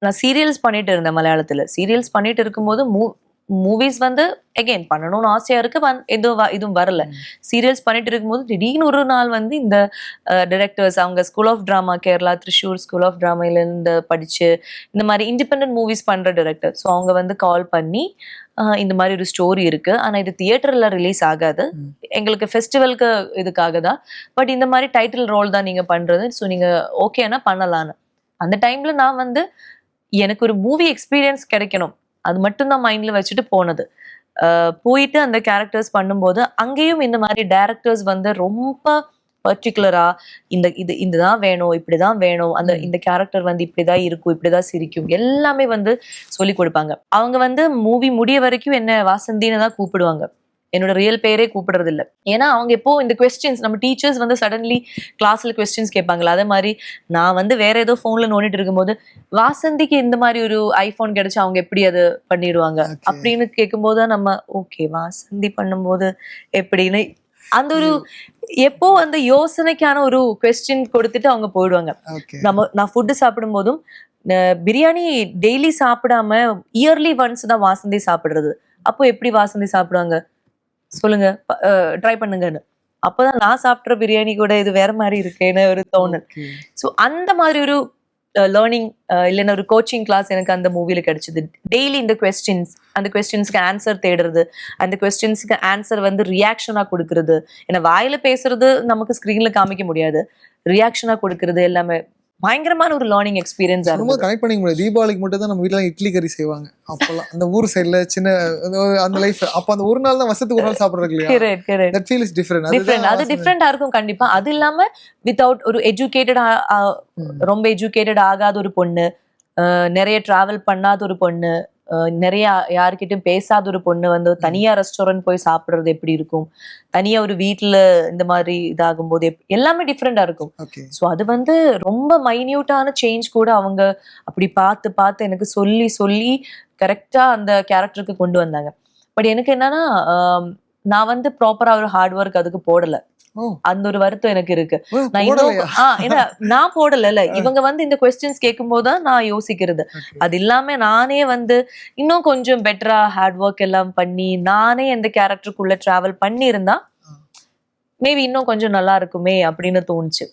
நான் சீரியல்ஸ் பண்ணிட்டு இருந்தேன் மலையாளத்துல. சீரியல்ஸ் பண்ணிட்டு இருக்கும்போது மூவிஸ் வந்து அகைன் பண்ணணும்னு ஆசையா இருக்கு. இதுவும் வரல. சீரியல்ஸ் பண்ணிட்டு இருக்கும்போது திடீர்னு ஒரு நாள் வந்து இந்த டைரக்டர்ஸ் அவங்க school of drama Kerala Thrissur school of டிராமால இருந்து படிச்சு இந்த மாதிரி இண்டிபெண்டன்ட் மூவிஸ் பண்ற டைரக்டர். ஸோ அவங்க வந்து கால் பண்ணி இந்த மாதிரி ஒரு ஸ்டோரி இருக்கு. ஆனா இது தியேட்டர்ல ரிலீஸ் ஆகாது. எங்களுக்கு ஃபெஸ்டிவலுக்கு இதுக்காக தான். பட் இந்த மாதிரி டைட்டில் ரோல் தான் நீங்க பண்றது. ஸோ நீங்க ஓகேனா பண்ணலான்னு. அந்த டைம்ல நான் வந்து எனக்கு ஒரு மூவி எக்ஸ்பீரியன்ஸ் கிடைக்கணும். அது மட்டும் தான் மைண்ட்ல வச்சுட்டு போனது. போயிட்டு அந்த கேரக்டர்ஸ் பண்ணும்போது அங்கேயும் இந்த மாதிரி டைரக்டர்ஸ் வந்து ரொம்ப பர்டிகுலரா இதுதான் வேணும், இப்படிதான் வேணும், இந்த கேரக்டர் வந்து இப்படிதான் இருக்கும், இப்படிதான் சிரிக்கும், எல்லாமே வந்து சொல்லி கொடுப்பாங்க. அவங்க வந்து மூவி முடிய வரைக்கும் என்ன வாசந்தின்னு தான் கூப்பிடுவாங்க. என்னோட ரியல் பேரே கூப்பிடுறது இல்லை. ஏன்னா அவங்க எப்போ இந்த கொஸ்டின்ஸ் நம்ம டீச்சர்ஸ் வந்து சடன்லி கிளாஸ்ல கொஸ்டின்ஸ் கேட்பாங்களா, அதே மாதிரி நான் வந்து வேற ஏதோ போன்ல நோண்டிட்டு இருக்கும்போது வாசந்திக்கு இந்த மாதிரி ஒரு ஐபோன் கிடைச்சு அவங்க எப்படி அதை பண்ணிடுவாங்க அப்படின்னு கேட்கும்போது நம்ம ஓகே வாசந்தி பண்ணும்போது எப்படின்னு அந்த ஒரு எப்போ அந்த யோசனைக்கான ஒரு கொஸ்டின் கொடுத்துட்டு அவங்க போயிடுவாங்க. நான் ஃபுட்டு சாப்பிடும் போதும் பிரியாணி டெய்லி சாப்பிடாம இயர்லி ஒன்ஸ் தான் வாசந்தி சாப்பிடுறது. அப்போ எப்படி வாசந்தி சாப்பிடுவாங்க சொல்லுங்க, ட்ரை பண்ணுங்கன்னு. அப்பதான் நான் சாப்பிட்ற பிரியாணி கூட இது வேற மாதிரி இருக்கேன்னு ஒரு தோணல். ஸோ அந்த மாதிரி ஒரு லேர்னிங் இல்லைன்னா ஒரு கோச்சிங் கிளாஸ் எனக்கு அந்த மூவில கிடைச்சது. டெய்லி இந்த கொஸ்டின்ஸ், அந்த கொஸ்டின்ஸ்க்கு ஆன்சர் தேடுறது, அந்த கொஸ்டின்ஸ்க்கு ஆன்சர் வந்து ரியாக்ஷனா கொடுக்கறது. ஏன்னா வாயில பேசுறது நமக்கு ஸ்கிரீன்ல காமிக்க முடியாது, ரியாக்ஷனா கொடுக்கறது எல்லாமே பயங்கரமான ஒரு லேர்னிங் எக்ஸ்பீரியன்ஸ். ரொம்ப கனெக்ட் பண்ணிக்க முடியாது. தீபாவளிக்கு மட்டும் தான் நம்ம வீட்டுல இட்லி கறி செய்வாங்க. அப்பெல்லாம் அந்த ஊர் சைட்ல சின்ன அந்த லைஃப் அப்ப அந்த ஒரு நாள் தான் வருஷத்துக்கு ஒரு நாள் சாப்பிடுறது இல்லையா? That feel is different. அது டிஃப்ரெண்டா இருக்கும் கண்டிப்பா. அது இல்லாம வித்தவுட் ஒரு எஜுகேட்டட், ரொம்ப எஜுகேட்டட் ஆகாத ஒரு பொண்ணு, நிறைய டிராவல் பண்ணாத ஒரு பொண்ணு, நிறைய யாருக்கிட்டும் பேசாத ஒரு பொண்ணு வந்து தனியா ரெஸ்டாரண்ட் போய் சாப்பிடுறது எப்படி இருக்கும், தனியா ஒரு வீட்டுல இந்த மாதிரி இதாகும் போது எல்லாமே டிஃப்ரெண்டா இருக்கும். ஸோ அது வந்து ரொம்ப மைன்யூட்டான சேஞ்ச் கூட அவங்க அப்படி பார்த்து பார்த்து எனக்கு சொல்லி சொல்லி கரெக்டா அந்த கேரக்டருக்கு கொண்டு வந்தாங்க. பட் எனக்கு என்னன்னா நான் வந்து ப்ராப்பரா ஒரு ஹார்ட் ஒர்க் அதுக்கு போடல. அந்த ஒரு வருத்தம் எனக்கு இருக்கு. நான் இன்னும் நான் போடல. இவங்க வந்து இந்த கொஸ்டின்ஸ் கேட்கும் போதுதான் நான் யோசிக்கிறது. அது இல்லாம நானே வந்து இன்னும் கொஞ்சம் பெட்டரா ஹார்ட் ஒர்க் எல்லாம் பண்ணி நானே இந்த கேரக்டருக்குள்ள டிராவல் பண்ணி இருந்தா மேபி இன்னும் கொஞ்சம் நல்லா இருக்குமே அப்படின்னு தோணுச்சு.